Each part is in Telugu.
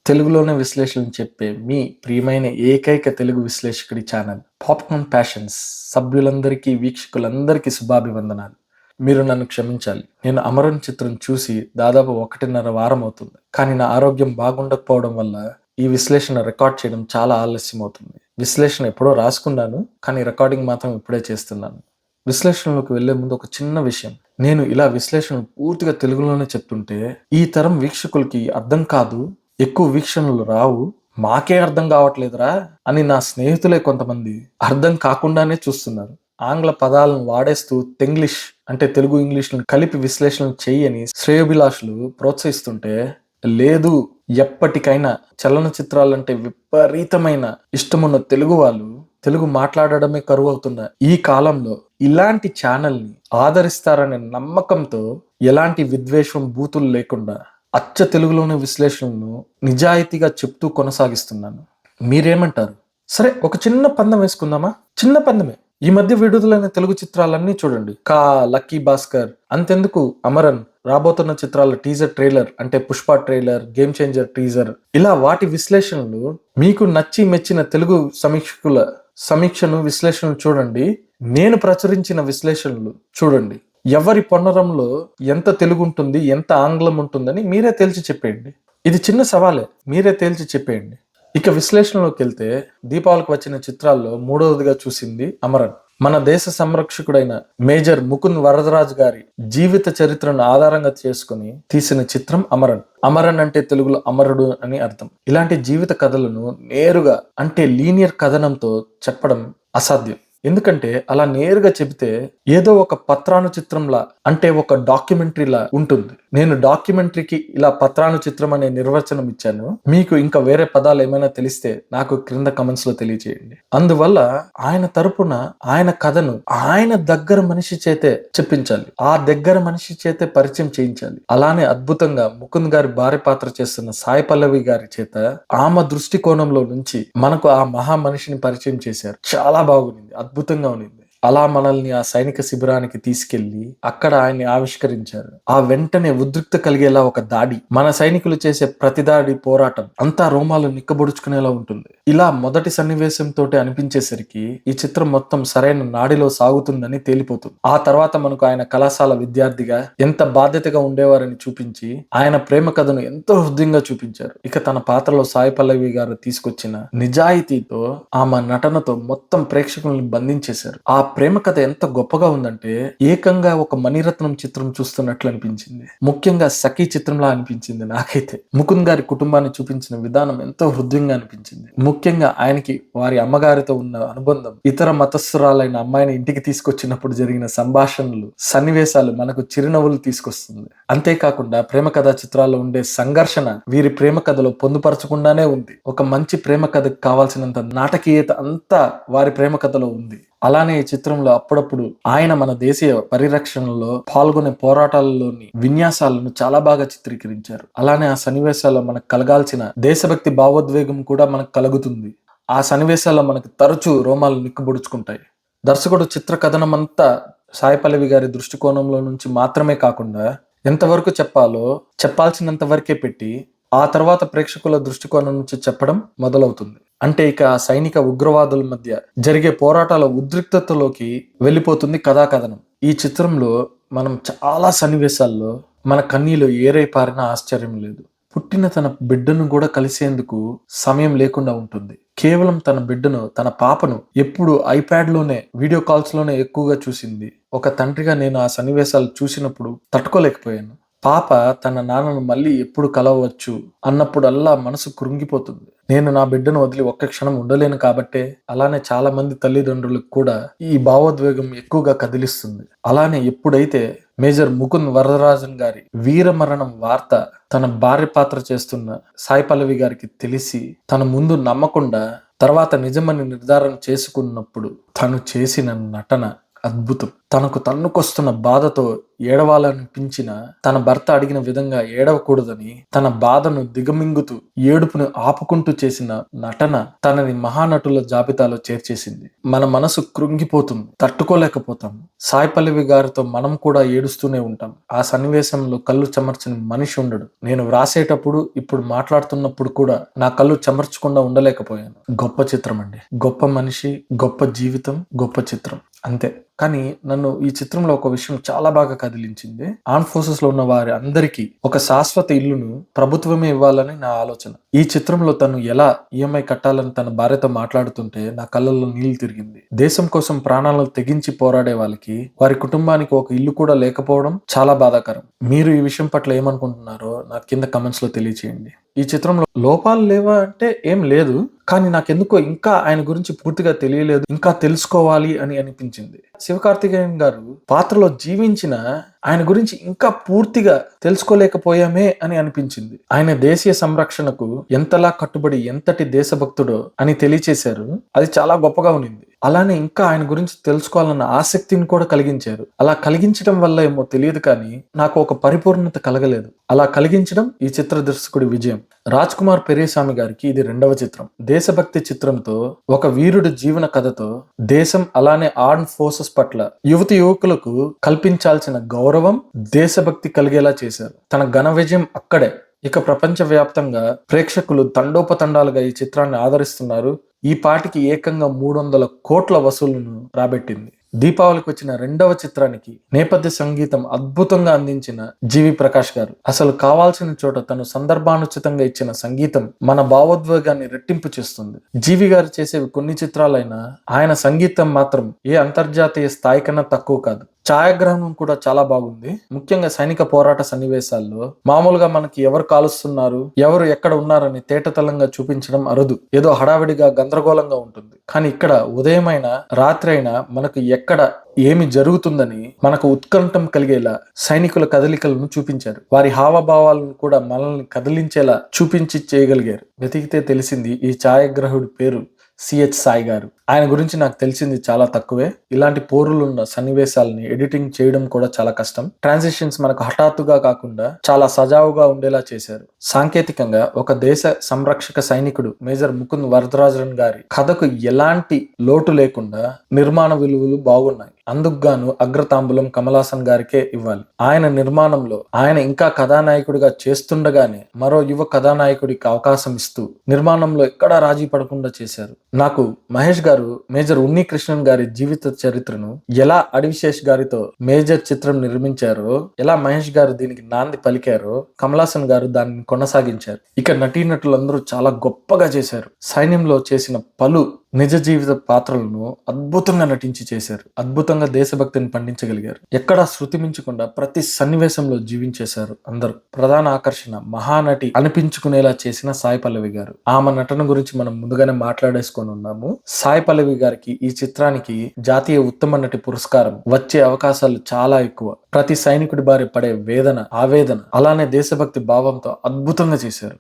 తెలుగులోనే విశ్లేషణలు చెప్పే మీ ప్రియమైన ఏకైక తెలుగు విశ్లేషకుడి ఛానల్ పాప్కార్న్ ప్యాషన్స్ సభ్యులందరికీ వీక్షకులందరికీ శుభాభివందనాలు. మీరు నన్ను క్షమించాలి. నేను అమరన్ చిత్రం చూసి దాదాపు 1.5 వారం అవుతుంది. కానీ నా ఆరోగ్యం బాగుండకపోవడం వల్ల ఈ విశ్లేషణ రికార్డ్ చేయడం చాలా ఆలస్యం అవుతుంది. విశ్లేషణ ఎప్పుడో రాసుకున్నాను, కానీ రికార్డింగ్ మాత్రం ఇప్పుడే చేస్తున్నాను. విశ్లేషణలోకి వెళ్లే ముందు ఒక చిన్న విషయం. నేను ఇలా విశ్లేషణ పూర్తిగా తెలుగులోనే చెప్తుంటే ఈ తరం వీక్షకులకి అర్థం కాదు, ఎక్కువ వీక్షణలు రావు, మాకే అర్థం కావట్లేదురా అని నా స్నేహితులే కొంతమంది అర్థం కాకుండానే చూస్తున్నారు. ఆంగ్ల పదాలను వాడేస్తూ తెంగ్లీష్ అంటే తెలుగు ఇంగ్లీష్లను కలిపి విశ్లేషణ చెయ్యని శ్రేయోభిలాషులు ప్రోత్సహిస్తుంటే, లేదు, ఎప్పటికైనా చలనచిత్రాలంటే విపరీతమైన ఇష్టమున్న తెలుగు వాళ్ళు తెలుగు మాట్లాడడమే కరువు అవుతున్న ఈ కాలంలో ఇలాంటి ఛానల్ని ఆదరిస్తారనే నమ్మకంతో ఎలాంటి విద్వేషం బూతులు లేకుండా అచ్చ తెలుగులోని విశ్లేషణను నిజాయితీగా చెప్తూ కొనసాగిస్తున్నాను. మీరేమంటారు? సరే, ఒక చిన్న పందెం వేసుకుందామా? చిన్న పందెమే. ఈ మధ్య విడుదలైన తెలుగు చిత్రాలన్నీ చూడండి. లక్కీ భాస్కర్, అంతెందుకు అమరన్, రాబోతున్న చిత్రాల టీజర్ ట్రైలర్ అంటే Pushpa trailer, game changer teaser, ఇలా వాటి విశ్లేషణలు మీకు నచ్చి మెచ్చిన తెలుగు సమీక్షకుల సమీక్షను విశ్లేషణలు చూడండి. నేను ప్రచురించిన విశ్లేషణలు చూడండి. ఎవరి పొన్నరంలో ఎంత తెలుగు ఉంటుంది, ఎంత ఆంగ్లం ఉంటుందని మీరే తేల్చి చెప్పేయండి. ఇది చిన్న సవాలే, మీరే తేల్చి చెప్పేయండి. ఇక విశ్లేషణలోకి వెళ్తే, దీపావళికి వచ్చిన చిత్రాల్లో 3వదిగా చూసింది అమరన్. మన దేశ సంరక్షకుడైన మేజర్ ముకుంద్ వరదరాజు గారి జీవిత చరిత్రను ఆధారంగా చేసుకుని తీసిన చిత్రం అమరన్. అమరన్ అంటే తెలుగులో అమరుడు అని అర్థం. ఇలాంటి జీవిత కథలను నేరుగా అంటే లీనియర్ కథనంతో చెప్పడం అసాధ్యం. ఎందుకంటే అలా నేరుగా చెబితే ఏదో ఒక పత్రాను చిత్రంలా అంటే ఒక డాక్యుమెంటరీలా ఉంటుంది. నేను డాక్యుమెంటరీకి ఇలా పత్రాను చిత్రం అనే నిర్వచనం ఇచ్చాను. మీకు ఇంకా వేరే పదాలు ఏమైనా తెలిస్తే నాకు క్రింద కమెంట్స్ లో తెలియజేయండి. అందువల్ల ఆయన తరపున ఆయన కథను ఆయన దగ్గర మనిషి చేతే చెప్పించాలి, ఆ దగ్గర మనిషి చేతే పరిచయం చేయించాలి. అలానే అద్భుతంగా ముకుంద్ గారి భార్య పాత్ర చేస్తున్న సాయి పల్లవి గారి చేత ఆమె దృష్టికోణంలో నుంచి మనకు ఆ మహా మనిషిని పరిచయం చేశారు. చాలా బాగుంది, అద్భుతంగా ఉంది. అలా మనల్ని ఆ సైనిక శిబిరానికి తీసుకెళ్లి అక్కడ ఆయన్ని ఆవిష్కరించారు. ఆ వెంటనే ఉద్రిక్త కలిగేలా ఒక దాడి, మన సైనికులు చేసే ప్రతి దాడి, పోరాటం అంతా రోమాలు నిక్కబొడుచుకునేలా ఉంటుంది. ఇలా మొదటి సన్నివేశంతో అనిపించేసరికి ఈ చిత్రం మొత్తం సరైన నాడిలో సాగుతుందని తేలిపోతుంది. ఆ తర్వాత మనకు ఆయన కళాశాల విద్యార్థిగా ఎంత బాధ్యతగా ఉండేవారని చూపించి ఆయన ప్రేమ కథను ఎంతో హృదయంగా చూపించారు. ఇక తన పాత్రలో సాయి పల్లవి గారు తీసుకొచ్చిన నిజాయితీతో ఆమె నటనతో మొత్తం ప్రేక్షకుల్ని బంధించేశారు. ఆ ప్రేమ కథ ఎంత గొప్పగా ఉందంటే ఏకంగా ఒక మణిరత్నం చిత్రం చూస్తున్నట్లు అనిపించింది. ముఖ్యంగా సఖీ చిత్రంలా అనిపించింది నాకైతే. ముకుంద్ గారి కుటుంబాన్ని చూపించిన విధానం ఎంతో హృదయంగా అనిపించింది. ముఖ్యంగా ఆయనకి వారి అమ్మగారితో ఉన్న అనుబంధం, ఇతర మతస్థురాలైన అమ్మాయిని ఇంటికి తీసుకొచ్చినప్పుడు జరిగిన సంభాషణలు, సన్నివేశాలు మనకు చిరునవ్వులు తీసుకొస్తుంది. అంతేకాకుండా ప్రేమ కథా చిత్రాల్లో ఉండే సంఘర్షణ వీరి ప్రేమ కథలో పొందుపరచకుండానే ఉంది. ఒక మంచి ప్రేమ కథకు కావాల్సినంత నాటకీయత అంతా వారి ప్రేమ కథలో ఉంది. అలానే ఈ చిత్రంలో అప్పుడప్పుడు ఆయన మన దేశీయ పరిరక్షణలో పాల్గొనే పోరాటాలలోని విన్యాసాలను చాలా బాగా చిత్రీకరించారు. అలానే ఆ సన్నివేశాల్లో మనకు కలగాల్సిన దేశభక్తి భావోద్వేగం కూడా మనకు కలుగుతుంది. ఆ సన్నివేశాల్లో మనకు తరచూ రోమాలు నిక్కబొడుచుకుంటాయి. దర్శకుడు చిత్ర కథనం అంతా సాయి పల్లవి గారి దృష్టికోణంలో నుంచి మాత్రమే కాకుండా ఎంతవరకు చెప్పాలో చెప్పాల్సినంత వరకే పెట్టి ఆ తర్వాత ప్రేక్షకుల దృష్టికోణం నుంచి చెప్పడం మొదలవుతుంది. అంటే ఇక సైనిక ఉగ్రవాదుల మధ్య జరిగే పోరాటాల ఉద్రిక్తతలోకి వెళ్ళిపోతుంది కథాకథనం. ఈ చిత్రంలో మనం చాలా సన్నివేశాల్లో మన కన్నీళ్ళు ఏరై పారినా ఆశ్చర్యం లేదు. పుట్టిన తన బిడ్డను కూడా కలిసేందుకు సమయం లేకుండా ఉంటుంది. కేవలం తన బిడ్డను, తన పాపను ఎప్పుడు ఐప్యాడ్ లోనే, వీడియో కాల్స్ లోనే ఎక్కువగా చూసింది. ఒక తండ్రిగా నేను ఆ సన్నివేశాలు చూసినప్పుడు తట్టుకోలేకపోయాను. పాప తన నాన్నను మళ్ళీ ఎప్పుడు కలవచ్చు అన్నప్పుడల్లా మనసు కృంగిపోతుంది. నేను నా బిడ్డను వదిలి ఒక్క క్షణం ఉండలేను కాబట్టే అలానే చాలా మంది తల్లిదండ్రులకు కూడా ఈ భావోద్వేగం ఎక్కువగా కదిలిస్తుంది. అలానే ఎప్పుడైతే మేజర్ ముకుంద్ వరదరాజన్ గారి వీరమరణం వార్త తన భార్య పాత్ర చేస్తున్న సాయి పల్లవి గారికి తెలిసి తన ముందు నమ్మకుండా తర్వాత నిజమని నిర్ధారణ చేసుకున్నప్పుడు తను చేసిన నటన అద్భుతం. తనకు తన్నుకొస్తున్న బాధతో ఏడవాలనిపించిన తన భర్త అడిగిన విధంగా ఏడవకూడదని తన బాధను దిగమింగుతూ ఏడుపును ఆపుకుంటూ చేసిన నటన తనని మహానటుల జాబితాలో చేర్చేసింది. మన మనసు కృంగిపోతుంది, తట్టుకోలేకపోతాం. సాయి పల్లవి గారితో మనం కూడా ఏడుస్తూనే ఉంటాం. ఆ సన్నివేశంలో కళ్ళు చెమర్చని మనిషి ఉండడు. నేను వ్రాసేటప్పుడు, ఇప్పుడు మాట్లాడుతున్నప్పుడు కూడా నా కళ్ళు చెమర్చకుండా ఉండలేకపోయాను. గొప్ప చిత్రం అండి. గొప్ప మనిషి, గొప్ప జీవితం, గొప్ప చిత్రం, అంతే. కానీ నన్ను ఈ చిత్రంలో ఒక విషయం చాలా బాగా కదిలించింది. ఆర్మ్ ఫోర్సెస్ లో ఉన్న వారి అందరికీ ఒక శాశ్వత ఇల్లును ప్రభుత్వమే ఇవ్వాలని నా ఆలోచన. ఈ చిత్రంలో తను ఎలా ఈఎంఐ కట్టాలని తన భార్యతో మాట్లాడుతుంటే నా కళ్ళల్లో నీళ్లు తిరిగింది. దేశం కోసం ప్రాణాలను తెగించి పోరాడే వాళ్ళకి వారి కుటుంబానికి ఒక ఇల్లు కూడా లేకపోవడం చాలా బాధాకరం. మీరు ఈ విషయం పట్ల ఏమనుకుంటున్నారో నాకు కింద కమెంట్స్ లో తెలియచేయండి. ఈ చిత్రంలో లోపాలు లేవా అంటే ఏం లేదు, కానీ నాకెందుకో ఇంకా ఆయన గురించి పూర్తిగా తెలియలేదు, ఇంకా తెలుసుకోవాలి అని అనిపించింది. శివకార్తికేయన్ గారు పాత్రలో జీవించిన ఆయన గురించి ఇంకా పూర్తిగా తెలుసుకోలేకపోయామే అని అనిపించింది. ఆయన దేశీయ సంరక్షణకు ఎంతలా కట్టుబడి ఎంతటి దేశభక్తుడో అని తెలియచేశారు. అది చాలా గొప్పగా ఉన్నింది. అలానే ఇంకా ఆయన గురించి తెలుసుకోవాలన్న ఆసక్తిని కూడా కలిగించారు. అలా కలిగించడం వల్ల ఏమో తెలియదు, కానీ నాకు ఒక పరిపూర్ణత కలగలేదు. అలా కలిగించడం ఈ చిత్ర దర్శకుడి విజయం. రాజ్ కుమార్ పెరియస్వామి గారికి ఇది 2వ చిత్రం. దేశభక్తి చిత్రంతో, ఒక వీరుడి జీవన కథతో దేశం అలానే ఆర్మ్ ఫోర్సెస్ పట్ల యువతి యువకులకు కల్పించాల్సిన గౌరవం, దేశభక్తి కలిగేలా చేశారు. తన ఘన విజయం అక్కడే. ఇక ప్రపంచవ్యాప్తంగా ప్రేక్షకులు తండోపతండాలుగా ఈ చిత్రాన్ని ఆదరిస్తున్నారు. ఈ పాటికి ఏకంగా 300 కోట్ల వసూళ్లను రాబెట్టింది. దీపావళికి వచ్చిన 2వ చిత్రానికి నేపథ్య సంగీతం అద్భుతంగా అందించిన జీవి ప్రకాష్ గారు. అసలు కావాల్సిన చోట తను సందర్భానుచితంగా ఇచ్చిన సంగీతం మన భావోద్వేగాన్ని రెట్టింపు చేస్తుంది. జీవి గారు చేసేవి కొన్ని చిత్రాలైనా ఆయన సంగీతం మాత్రం ఏ అంతర్జాతీయ స్థాయి కన్నా తక్కువ కాదు. ఛాయాగ్రహణం కూడా చాలా బాగుంది. ముఖ్యంగా సైనిక పోరాట సన్నివేశాల్లో మామూలుగా మనకి ఎవరు కాలుస్తున్నారు, ఎవరు ఎక్కడ ఉన్నారని తేటతలంగా చూపించడం అరుదు. ఏదో హడావిడిగా గందరగోళంగా ఉంటుంది. కానీ ఇక్కడ ఉదయమైనా రాత్రి అయినా మనకు ఎక్కడ ఏమి జరుగుతుందని మనకు ఉత్కంఠం కలిగేలా సైనికుల కదలికలను చూపించారు. వారి హావభావాలను కూడా మనల్ని కదిలించేలా చూపించి చేయగలిగారు. వెతికితే తెలిసింది ఈ ఛాయాగ్రాహకుడి పేరు సిహెచ్ సాయి గారు. ఆయన గురించి నాకు తెలిసింది చాలా తక్కువే. ఇలాంటి పోరులున్న సన్నివేశాలని ఎడిటింగ్ చేయడం కూడా చాలా కష్టం. ట్రాన్సిషన్స్ మనకు హఠాత్తుగా కాకుండా చాలా సజావుగా ఉండేలా చేశారు. సాంకేతికంగా ఒక దేశ సంరక్షక సైనికుడు మేజర్ ముకుంద్ వరదరాజన్ గారి కథకు ఎలాంటి లోటు లేకుండా నిర్మాణ విలువలు బాగున్నాయి. అందుకు గాను అగ్రతాంబూలం కమల్ హాసన్ గారికే ఇవ్వాలి. ఆయన నిర్మాణంలో ఆయన ఇంకా కథానాయకుడిగా చేస్తుండగానే మరో యువ కథానాయకుడికి అవకాశం ఇస్తూ నిర్మాణంలో ఎక్కడా రాజీ పడకుండా చేశారు. నాకు మహేష్ గారు మేజర్ ఉన్ని కృష్ణన్ గారి జీవిత చరిత్రను ఎలా అడివిశేష్ గారితో మేజర్ చిత్రం నిర్మించారో, ఎలా మహేష్ గారు దీనికి నాంది పలికారో, కమల్ హాసన్ గారు దాన్ని కొనసాగించారు. ఇక నటీనటులందరూ చాలా గొప్పగా చేశారు. సైన్యంలో చేసిన పలు నిజ జీవిత పాత్రలను అద్భుతంగా నటించి చేశారు. అద్భుతంగా దేశభక్తిని పండించగలిగారు. ఎక్కడా శృతి మించకుండా ప్రతి సన్నివేశంలో జీవించేశారు అందరూ. ప్రధాన ఆకర్షణ మహానటి అనిపించుకునేలా చేసిన సాయి పల్లవి గారు. ఆమె నటన గురించి మనం ముందుగానే మాట్లాడేసుకొని ఉన్నాము. సాయి పల్లవి గారికి ఈ చిత్రానికి జాతీయ ఉత్తమ నటి పురస్కారం వచ్చే అవకాశాలు చాలా ఎక్కువ. ప్రతి సైనికుడి బారి పడే వేదన, ఆవేదన, అలానే దేశభక్తి భావంతో అద్భుతంగా చేశారు.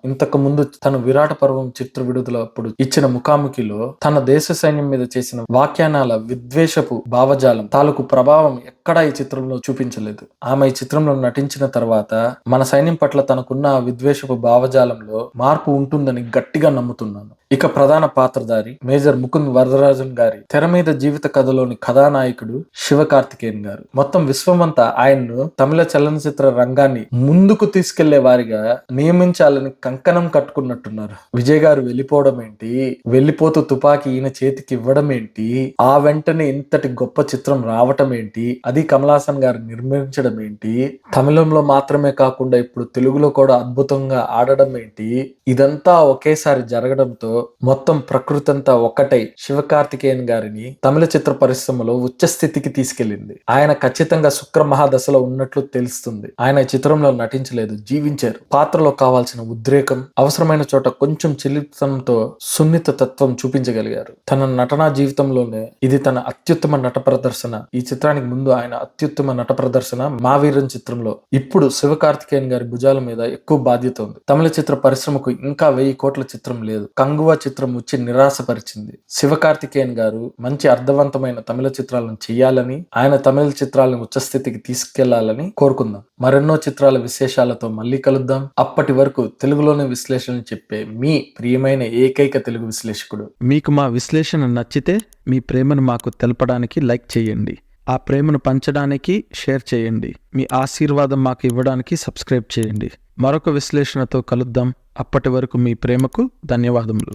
ఇంతకు ముందు తను విరాట పర్వం చిత్ర విడుదలప్పుడు ఇచ్చిన ముఖాముఖిలో తన దేశ సైన్యం మీద చేసిన వ్యాఖ్యానాల విద్వేషపు భావజాలం తాలూకు ప్రభావం ఎక్కడా ఈ చిత్రంలో చూపించలేదు. ఆమె ఈ చిత్రంలో నటించిన తర్వాత మన సైన్యం పట్ల తనకున్న విద్వేషపు భావజాలంలో మార్పు ఉంటుందని గట్టిగా నమ్ముతున్నాను. ఇక ప్రధాన పాత్రధారి మేజర్ ముకుంద్ వరదరాజన్ గారి తెర మీద జీవిత కథలోని కథానాయకుడు శివకార్తికేయన్ గారు. మొత్తం విశ్వమంతా ఆయన్ను తమిళ చలనచిత్ర రంగాన్ని ముందుకు తీసుకెళ్లే వారిగా నియమించాలని కంకణం కట్టుకున్నట్టున్నారు. విజయ్ గారు వెళ్ళిపోవడం ఏంటి, వెళ్ళిపోతూ తుపాకీ ఈయన చేతికి ఇవ్వడం ఏంటి, ఆ వెంటనే ఇంతటి గొప్ప చిత్రం రావటం ఏంటి, అది కమల్ హాసన్ గారు నిర్మించడం ఏంటి, తమిళంలో మాత్రమే కాకుండా ఇప్పుడు తెలుగులో కూడా అద్భుతంగా ఆడడం ఏంటి, ఇదంతా ఒకేసారి జరగడంతో మొత్తం ప్రకృతి అంతా ఒక్కటై శివకార్తికేయన్ గారిని తమిళ చిత్ర పరిశ్రమలో ఉచ్చ స్థితికి తీసుకెళ్లింది. ఆయన ఖచ్చితంగా శుక్ర మహాదశలో ఉన్నట్లు తెలుస్తుంది. ఆయన చిత్రంలో నటించలేదు, జీవించారు. పాత్రలో కావాల్సిన ఉద్రేకం, అవసరమైన చోట కొంచెం చిలితనంతో సున్నిత తత్వం చూపించగలిగారు. తన నటనా జీవితంలోనే ఇది తన అత్యుత్తమ నట ప్రదర్శన. ఈ చిత్రానికి ముందు ఆయన అత్యుత్తమ నట ప్రదర్శన మా వీరం చిత్రంలో. ఇప్పుడు శివకార్తికేయన్ గారి భుజాల మీద ఎక్కువ బాధ్యత ఉంది. తమిళ చిత్ర పరిశ్రమకు ఇంకా 1000 కోట్ల చిత్రం లేదు. కంగువ గురువ చిత్రం వచ్చి నిరాశపరిచింది. శివకార్తికేయన్ గారు మంచి అర్థవంతమైన తమిళ చిత్రాలను చేయాలని, ఆయన తమిళ చిత్రాలను ఉచ్చస్థితికి తీసుకెళ్లాలని కోరుకుందాం. మరెన్నో చిత్రాల విశేషాలతో మళ్ళీ కలుద్దాం. అప్పటి వరకు తెలుగులోని విశ్లేషణలు చెప్పే మీ ప్రియమైన ఏకైక తెలుగు విశ్లేషకుడు. మీకు మా విశ్లేషణ నచ్చితే మీ ప్రేమను మాకు తెలపడానికి లైక్ చేయండి. ఆ ప్రేమను పంచడానికి షేర్ చేయండి. మీ ఆశీర్వాదం మాకు ఇవ్వడానికి సబ్స్క్రైబ్ చేయండి. మరొక విశ్లేషణతో కలుద్దాం. అప్పటి వరకు మీ ప్రేమకు ధన్యవాదములు.